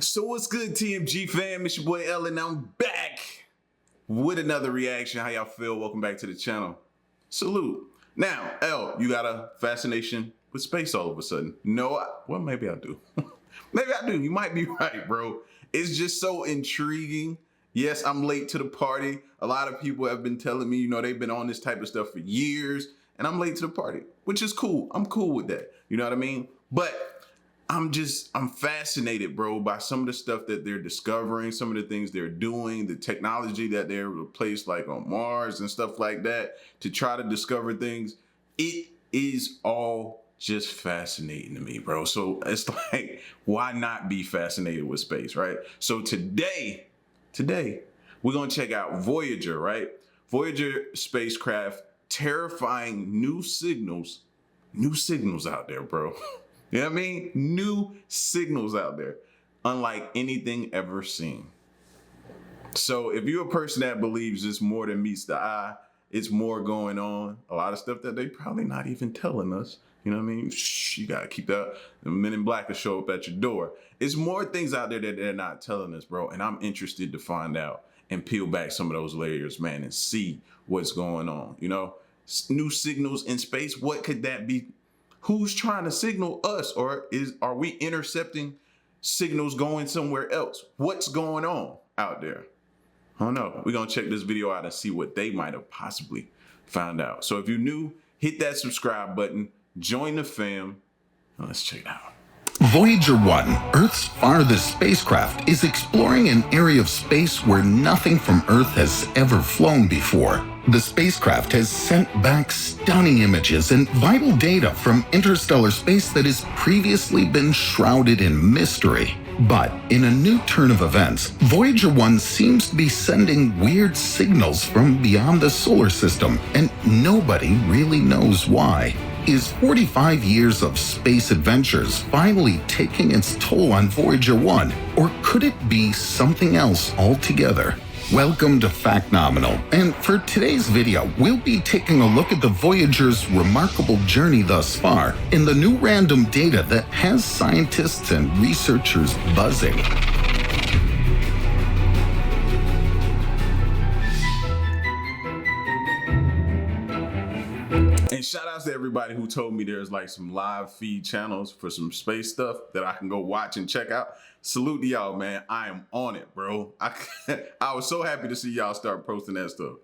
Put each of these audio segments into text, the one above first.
So what's good, TMG fam? It's your boy L, and I'm back with another reaction. How y'all feel? Welcome back to the channel. Salute. Now, L, you got a fascination with space all of a sudden. No, well, maybe I do. Maybe I do. You might be right, bro. It's just so intriguing. Yes, I'm late to the party. A lot of people have been telling me, they've been on this type of stuff for years, and I'm late to the party, which is cool. I'm cool with that. You know what I mean? But I'm fascinated, bro, by some of the stuff that they're discovering, some of the things they're doing, the technology that they're replaced like on Mars and stuff like that to try to discover things. It is all just fascinating to me, bro. So it's like, why not be fascinated with space, right? So today, we're going to check out Voyager, right? Voyager Spacecraft, terrifying new signals out there, bro. You know what I mean? New signals out there, unlike anything ever seen. So if you're a person that believes it's more than meets the eye, it's more going on, a lot of stuff that they probably not even telling us. You know what I mean? Shh, you gotta keep that. The Men in Black will show up at your door. It's more things out there that they're not telling us, bro. And I'm interested to find out and peel back some of those layers, man, and see what's going on. New signals in space. What could that be? Who's trying to signal us, or are we intercepting signals going somewhere else? What's going on out there? I don't know. We're going to check this video out and see what they might have possibly found out. So if you're new, hit that subscribe button, join the fam. Let's check it out. Voyager 1, Earth's farthest spacecraft, is exploring an area of space where nothing from Earth has ever flown before. The spacecraft has sent back stunning images and vital data from interstellar space that has previously been shrouded in mystery. But in a new turn of events, Voyager 1 seems to be sending weird signals from beyond the solar system, and nobody really knows why. Is 45 years of space adventures finally taking its toll on Voyager 1, or could it be something else altogether? Welcome to Fact Nominal, and for today's video, we'll be taking a look at the Voyager's remarkable journey thus far and the new random data that has scientists and researchers buzzing. And shout outs to everybody who told me there's like some live feed channels for some space stuff that I can go watch and check out. Salute to y'all, man. I am on it, bro. I was so happy to see y'all start posting that stuff.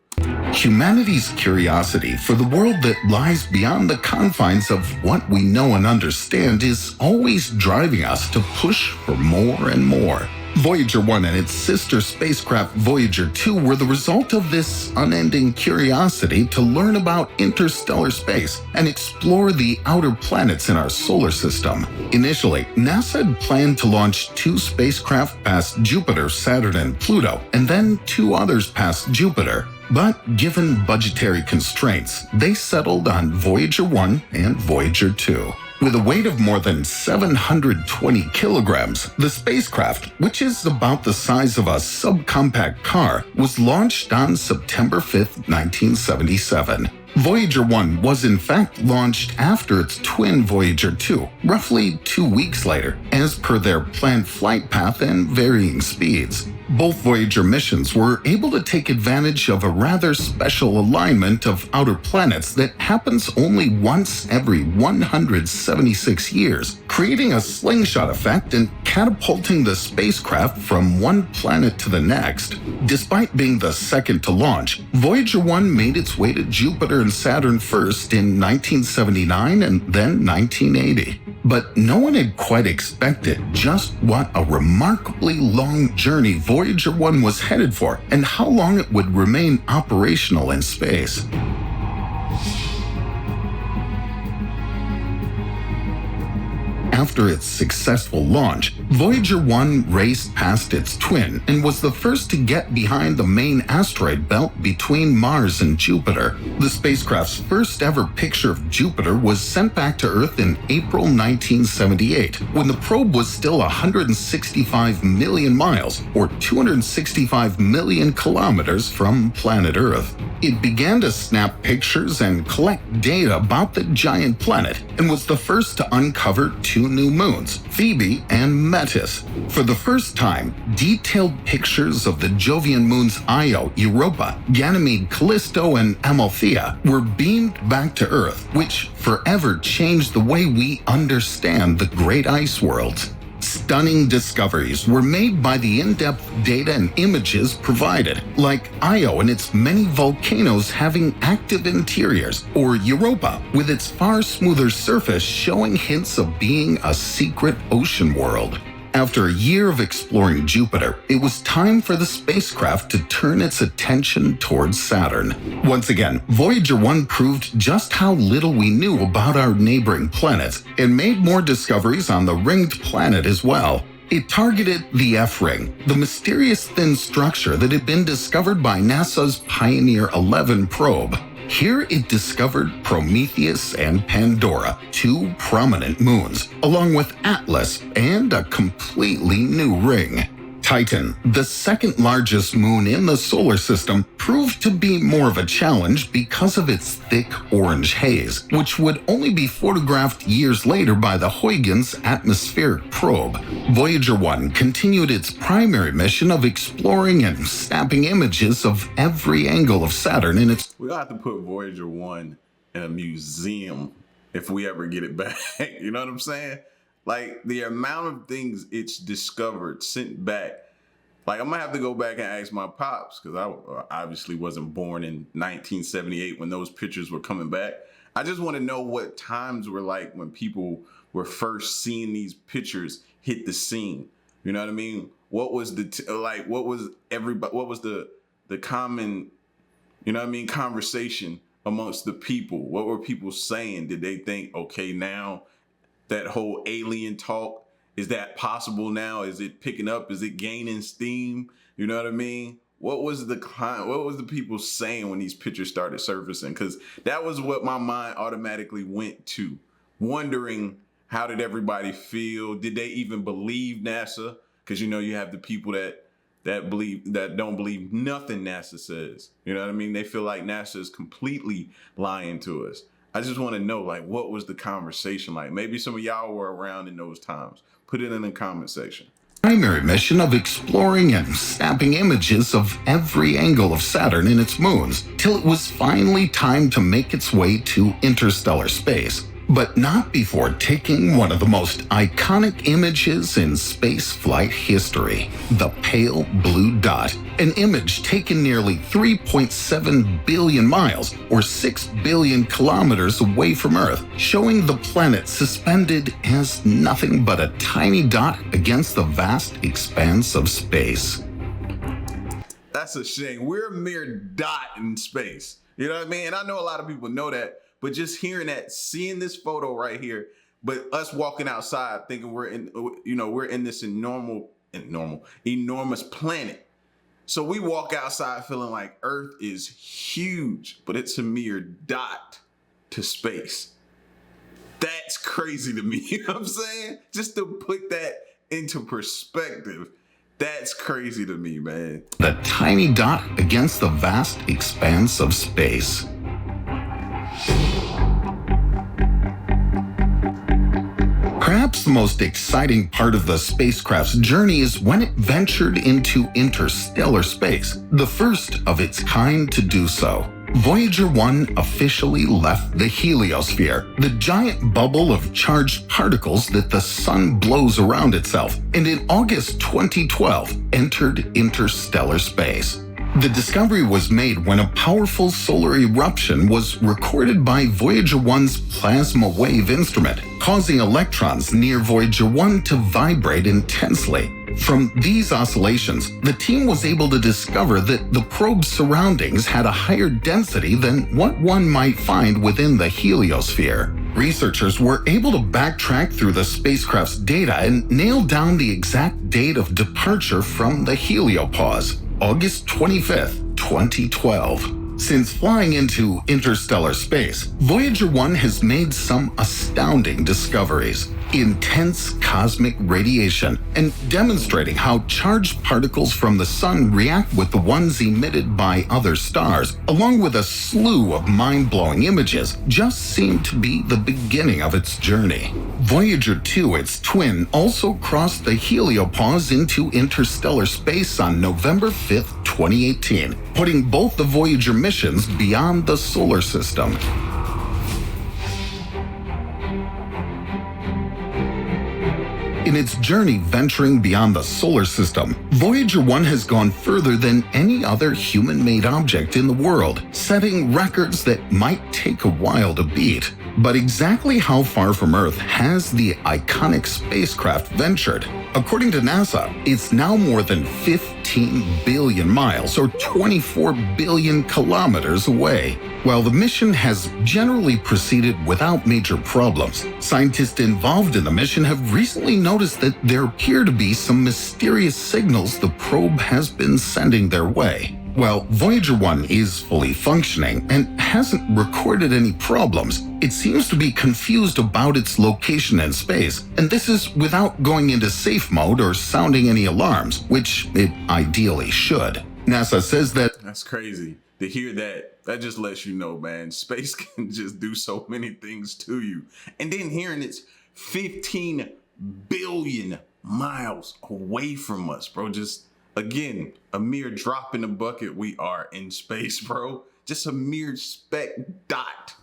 Humanity's curiosity for the world that lies beyond the confines of what we know and understand is always driving us to push for more and more. Voyager 1 and its sister spacecraft Voyager 2 were the result of this unending curiosity to learn about interstellar space and explore the outer planets in our solar system. Initially, NASA had planned to launch 2 spacecraft past Jupiter, Saturn, and Pluto, and then 2 others past Jupiter. But given budgetary constraints, they settled on Voyager 1 and Voyager 2. With a weight of more than 720 kilograms, the spacecraft, which is about the size of a subcompact car, was launched on September 5th, 1977. Voyager 1 was in fact launched after its twin Voyager 2, roughly 2 weeks later, as per their planned flight path and varying speeds. Both Voyager missions were able to take advantage of a rather special alignment of outer planets that happens only once every 176 years, creating a slingshot effect and catapulting the spacecraft from one planet to the next. Despite being the second to launch, Voyager 1 made its way to Jupiter and Saturn first in 1979 and then 1980. But no one had quite expected just what a remarkably long journey Voyager 1 was headed for and how long it would remain operational in space. After its successful launch, Voyager 1 raced past its twin and was the first to get behind the main asteroid belt between Mars and Jupiter. The spacecraft's first ever picture of Jupiter was sent back to Earth in April 1978, when the probe was still 165 million miles, or 265 million kilometers from planet Earth. It began to snap pictures and collect data about the giant planet, and was the first to uncover 2 new moons, Phoebe and Metis. For the first time, detailed pictures of the Jovian moons Io, Europa, Ganymede, Callisto, and Amalthea were beamed back to Earth, which forever changed the way we understand the great ice worlds. Stunning discoveries were made by the in-depth data and images provided, like Io and its many volcanoes having active interiors, or Europa with its far smoother surface showing hints of being a secret ocean world. After a year of exploring Jupiter, it was time for the spacecraft to turn its attention towards Saturn. Once again, Voyager 1 proved just how little we knew about our neighboring planets and made more discoveries on the ringed planet as well. It targeted the F-ring, the mysterious thin structure that had been discovered by NASA's Pioneer 11 probe. Here it discovered Prometheus and Pandora, two prominent moons, along with Atlas and a completely new ring. Titan, the second largest moon in the solar system, proved to be more of a challenge because of its thick orange haze, which would only be photographed years later by the Huygens atmospheric probe. Voyager 1 continued its primary mission of exploring and snapping images of every angle of Saturn in its... We'll have to put Voyager 1 in a museum if we ever get it back. You know what I'm saying? Like, the amount of things it's discovered, sent back. Like, I'm gonna have to go back and ask my pops, because I obviously wasn't born in 1978 when those pictures were coming back. I just want to know what times were like when people were first seeing these pictures hit the scene. You know what I mean? What was what was the common, you know what I mean, conversation amongst the people? What were people saying? Did they think, okay, now that whole alien talk, is that possible now? Is it picking up? Is it gaining steam? You know what I mean? What was the people saying when these pictures started surfacing? Because that was what my mind automatically went to, wondering, how did everybody feel? Did they even believe NASA? Because, you know, you have the people that don't believe nothing NASA says. You know what I mean? They feel like NASA is completely lying to us. I just want to know, like, what was the conversation like? Maybe some of y'all were around in those times. Put it in the comment section. Primary mission of exploring and snapping images of every angle of Saturn and its moons, till it was finally time to make its way to interstellar space. But not before taking one of the most iconic images in spaceflight history, the pale blue dot, an image taken nearly 3.7 billion miles, or 6 billion kilometers away from Earth, showing the planet suspended as nothing but a tiny dot against the vast expanse of space. That's a shame. We're a mere dot in space. You know what I mean? And I know a lot of people know that, but just hearing that, seeing this photo right here, but us walking outside thinking we're in this enormous planet. So we walk outside feeling like Earth is huge, but it's a mere dot to space. That's crazy to me. You know what I'm saying? Just to put that into perspective, that's crazy to me, man. The tiny dot against the vast expanse of space. Perhaps the most exciting part of the spacecraft's journey is when it ventured into interstellar space, the first of its kind to do so. Voyager 1 officially left the heliosphere, the giant bubble of charged particles that the sun blows around itself, and in August 2012 entered interstellar space. The discovery was made when a powerful solar eruption was recorded by Voyager 1's plasma wave instrument, causing electrons near Voyager 1 to vibrate intensely. From these oscillations, the team was able to discover that the probe's surroundings had a higher density than what one might find within the heliosphere. Researchers were able to backtrack through the spacecraft's data and nail down the exact date of departure from the heliopause. August 25th, 2012. Since flying into interstellar space, Voyager 1 has made some astounding discoveries. intense cosmic radiation and demonstrating how charged particles from the sun react with the ones emitted by other stars, along with a slew of mind-blowing images, just seemed to be the beginning of its journey. Voyager 2, its twin, also crossed the heliopause into interstellar space on November 5th, 2018, putting both the Voyager missions beyond the solar system. In its journey venturing beyond the solar system, Voyager 1 has gone further than any other human-made object in the world, setting records that might take a while to beat. But exactly how far from Earth has the iconic spacecraft ventured? According to NASA, it's now more than 15 billion miles, or 24 billion kilometers away. While the mission has generally proceeded without major problems, scientists involved in the mission have recently noticed that there appear to be some mysterious signals the probe has been sending their way. While Voyager 1 is fully functioning and hasn't recorded any problems, it seems to be confused about its location in space, and this is without going into safe mode or sounding any alarms, which it ideally should. NASA says that... That's crazy. To hear that just lets you know, man, space can just do so many things to you. And then hearing it's 15 billion miles away from us, bro, just... Again, a mere drop in the bucket. We are in space, bro. Just a mere speck dot.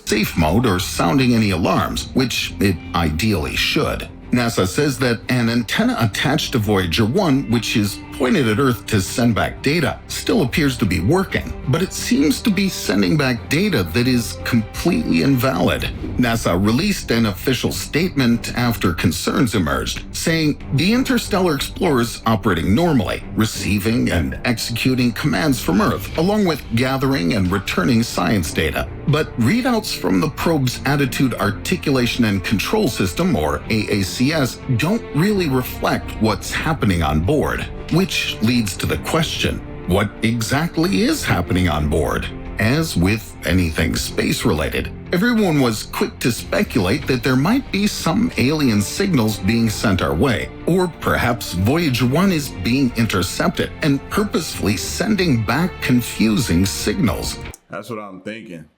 Safe mode or sounding any alarms, which it ideally should. NASA says that an antenna attached to Voyager 1, which is pointed at Earth to send back data, still appears to be working, but it seems to be sending back data that is completely invalid. NASA released an official statement after concerns emerged, saying the Interstellar Explorer is operating normally, receiving and executing commands from Earth, along with gathering and returning science data. But readouts from the probe's Attitude Articulation and Control System, or AACS, don't really reflect what's happening on board. Which leads to the question, what exactly is happening on board? As with anything space-related, everyone was quick to speculate that there might be some alien signals being sent our way, or perhaps Voyager 1 is being intercepted and purposefully sending back confusing signals. That's what I'm thinking.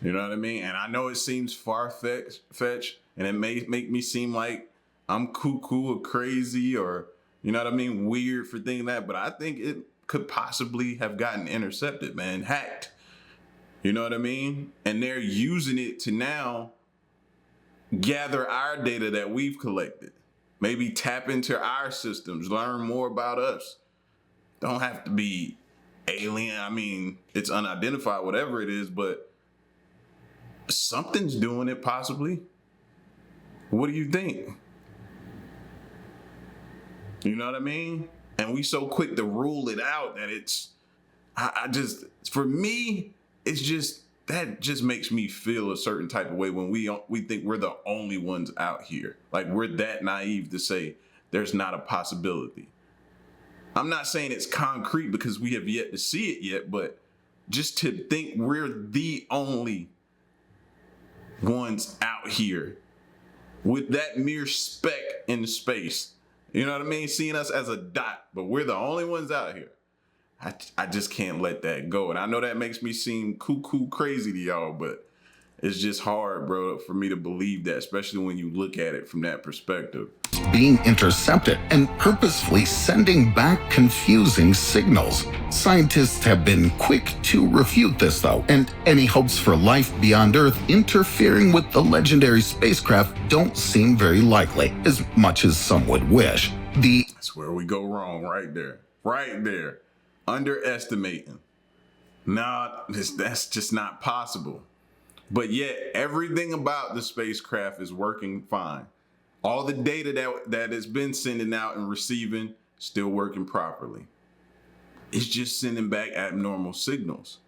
You know what I mean? And I know it seems far-fetched, and it may make me seem like I'm cuckoo or crazy or, you know what I mean, weird for thinking that, but I think it could possibly have gotten intercepted, man, hacked. You know what I mean? And they're using it to now gather our data that we've collected. Maybe tap into our systems, learn more about us. Don't have to be alien. I mean, it's unidentified, whatever it is, but something's doing it possibly. What do you think? You know what I mean? And we so quick to rule it out that it's, I just, for me, it's just, that just makes me feel a certain type of way when we think we're the only ones out here. Like we're that naive to say there's not a possibility. I'm not saying it's concrete because we have yet to see it yet, but just to think we're the only ones out here with that mere speck in space. You know what I mean? Seeing us as a dot, but we're the only ones out here. I just can't let that go. And I know that makes me seem cuckoo crazy to y'all, but it's just hard, bro, for me to believe that, especially when you look at it from that perspective. Being intercepted and purposefully sending back confusing signals. Scientists have been quick to refute this, though, and any hopes for life beyond Earth interfering with the legendary spacecraft don't seem very likely, as much as some would wish. That's where we go wrong, right there. Right there. Underestimating. Nah, that's just not possible. But yet, everything about the spacecraft is working fine. All the data that has been sending out and receiving, still working properly. It's just sending back abnormal signals.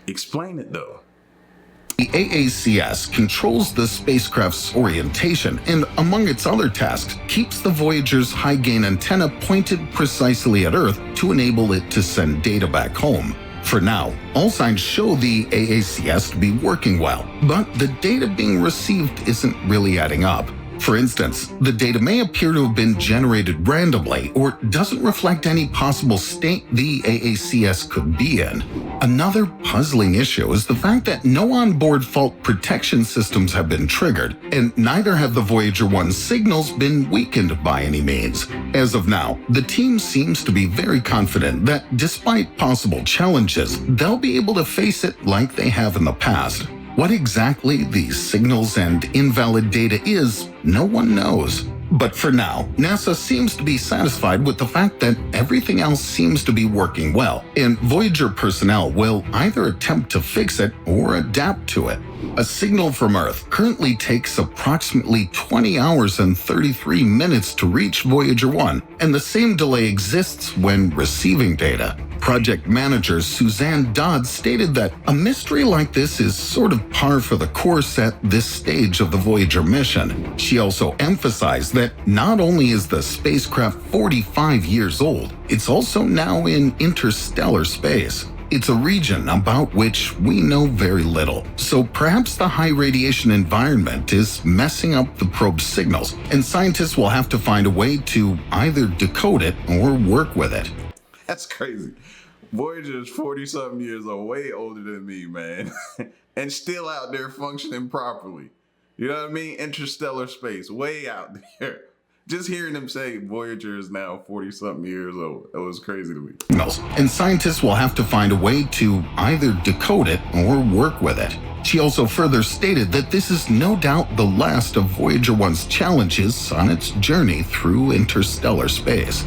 Explain it though. The AACS controls the spacecraft's orientation and, among its other tasks, keeps the Voyager's high-gain antenna pointed precisely at Earth to enable it to send data back home. For now, all signs show the AACS to be working well, but the data being received isn't really adding up. For instance, the data may appear to have been generated randomly or doesn't reflect any possible state the AACS could be in. Another puzzling issue is the fact that no onboard fault protection systems have been triggered, and neither have the Voyager 1 signals been weakened by any means. As of now, the team seems to be very confident that despite possible challenges, they'll be able to face it like they have in the past. What exactly these signals and invalid data is, no one knows. But for now, NASA seems to be satisfied with the fact that everything else seems to be working well, and Voyager personnel will either attempt to fix it or adapt to it. A signal from Earth currently takes approximately 20 hours and 33 minutes to reach Voyager 1, and the same delay exists when receiving data. Project manager Suzanne Dodd stated that a mystery like this is sort of par for the course at this stage of the Voyager mission. She also emphasized that not only is the spacecraft 45 years old, it's also now in interstellar space. It's a region about which we know very little, so perhaps the high radiation environment is messing up the probe's signals, and scientists will have to find a way to either decode it or work with it. That's crazy. Voyager is 40-something years old, way older than me, man. And still out there functioning properly. You know what I mean? Interstellar space, way out there. Just hearing them say Voyager is now 40-something years old, that was crazy to me. And scientists will have to find a way to either decode it or work with it. She also further stated that this is no doubt the last of Voyager 1's challenges on its journey through interstellar space.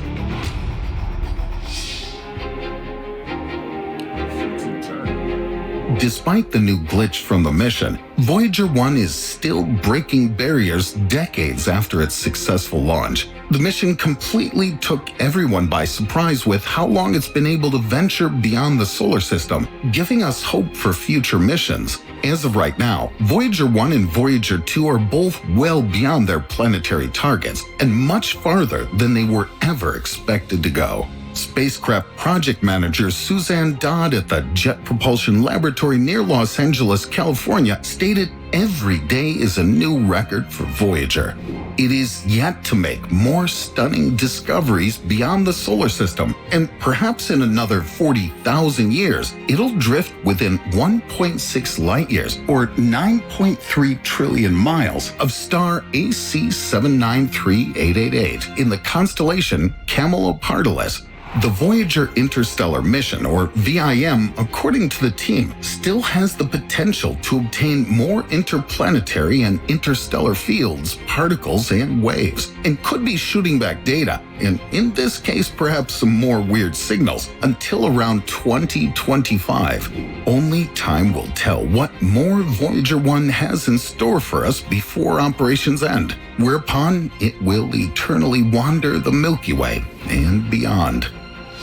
Despite the new glitch from the mission, Voyager 1 is still breaking barriers decades after its successful launch. The mission completely took everyone by surprise with how long it's been able to venture beyond the solar system, giving us hope for future missions. As of right now, Voyager 1 and Voyager 2 are both well beyond their planetary targets and much farther than they were ever expected to go. Spacecraft project manager Suzanne Dodd at the Jet Propulsion Laboratory near Los Angeles, California, stated every day is a new record for Voyager. It is yet to make more stunning discoveries beyond the solar system, and perhaps in another 40,000 years, it'll drift within 1.6 light years, or 9.3 trillion miles, of star AC 793888 in the constellation Camelopardalis. The Voyager Interstellar mission, or VIM, according to the team, still has the potential to obtain more interplanetary and interstellar fields, particles, and waves, and could be shooting back data, and in this case perhaps some more weird signals, until around 2025. Only time will tell what more Voyager 1 has in store for us before operations end, whereupon it will eternally wander the Milky Way and beyond.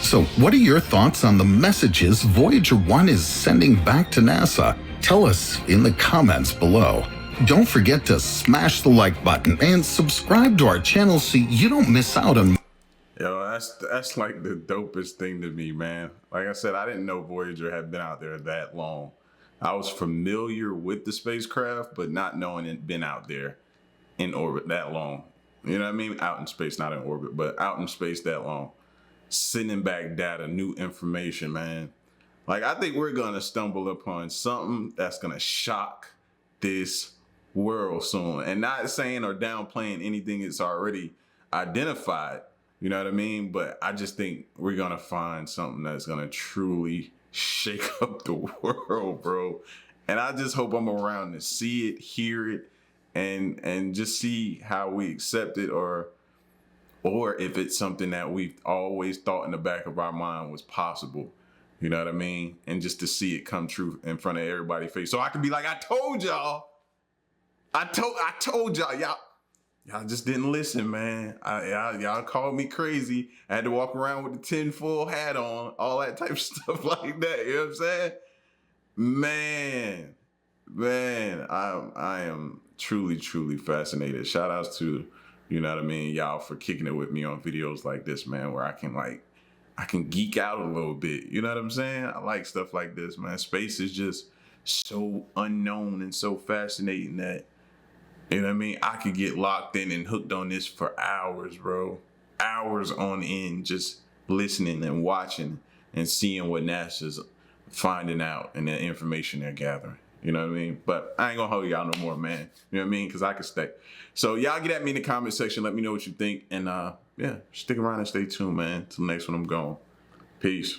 So what are your thoughts on the messages Voyager 1 is sending back to NASA? Tell us in the comments below. Don't forget to smash the like button and subscribe to our channel so you don't miss out on... Yo, that's like the dopest thing to me, man. Like I said, I didn't know Voyager had been out there that long. I was familiar with the spacecraft, but not knowing it been out there in orbit that long. You know what I mean? Out in space, not in orbit, but out in space that long. Sending back data, new information, man. Like, I think we're gonna stumble upon something that's gonna shock this world soon. And not saying or downplaying anything it's already identified, you know what I mean? But I just think we're gonna find something that's gonna truly shake up the world, bro. And I just hope I'm around to see it, hear it, and just see how we accept it, or if it's something that we've always thought in the back of our mind was possible. You know what I mean? And just to see it come true in front of everybody's face. So I can be like, I told y'all. I told y'all. Y'all just didn't listen, man. Y'all called me crazy. I had to walk around with the tinfoil hat on, all that type of stuff like that. You know what I'm saying? Man, I am truly, truly fascinated. Shout outs to, you know what I mean, y'all for kicking it with me on videos like this, man, where I can like I can geek out a little bit. You know what I'm saying? I like stuff like this, man. Space is just so unknown and so fascinating that, you know what I mean? I could get locked in and hooked on this for hours, bro. Hours on end, just listening and watching and seeing what NASA's finding out and the information they're gathering. You know what I mean? But I ain't gonna hold y'all no more, man. You know what I mean? Because I can stay. So y'all get at me in the comment section. Let me know what you think. And yeah, stick around and stay tuned, man. Till the next one I'm gone. Peace.